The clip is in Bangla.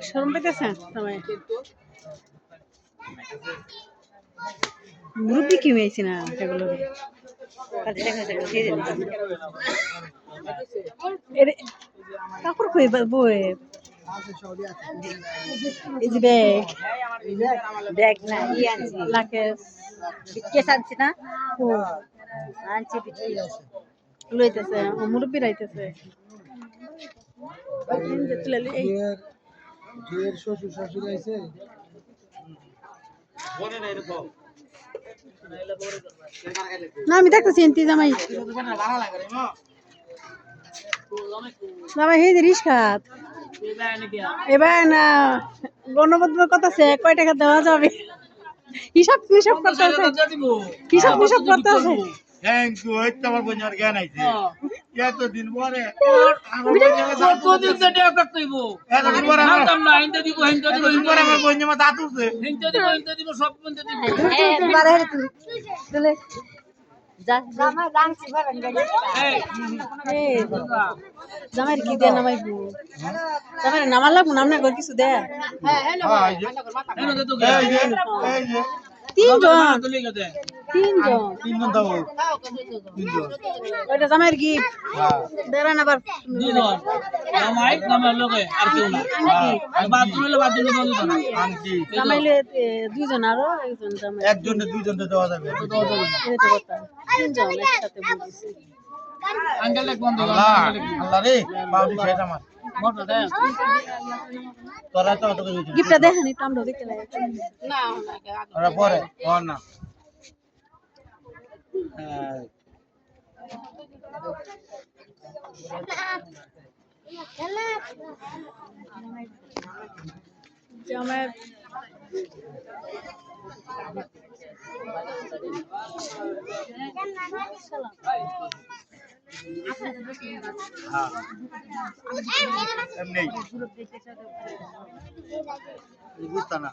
শরম পেতেছে সবাই মুরব্বী কি হয়েছে না সেগুলো কাপড় খুঁয়ে বই এই যে ব্যাগ না লাকেশ কেস আনছি না আনছি লইতেছে মুরব্বী রাইতেছে শ্বশুর শাশুড়ি আইছে না আমি দেখতেছি এনতি জামাই জামাই এই রিস্কাত এবার না গণবদ্ধ কথাছে কয় টাকা দেওয়া যাবে হিসাব করতে আছে হিসাব করতে আছে থ্যাংক ইউ আমার বোনের জ্ঞান আইছে এতদিন পরে কতদিন থেকে টাকা কইব এতদিন পরে হিন্দে দিব হিন্দে দিব পরে আমার বোনের মা দাঁত উঠছে হিন্দে দিব সব হিন্দে দিব চলে জামাই রাংছি বারান গাড়ি জামাই কি দে নামাইবো জামাই নামার লাগবো নামনে কর কিছু দে তিনজন দাও ওইটা জামাইয়ের গিফট দেরান আবার জামাই লগে আর কেউ না বাথরুমে না আনকি জামাইলে দুইজন আরো একজন জামাই একজনে দুইজনে দেওয়া যাবে এই তো কথা তিনজন একসাথে বলছি আঙ্কেল এক বন্ধ আল্লাহ রে বাউলি শেষ আমার মোটর দে তোরা তো অত করে গিফটটা দেখেন একটু আমরা দেখতে লাগে না ওরা পরে ওর না জামাই এমনি বুঝতা না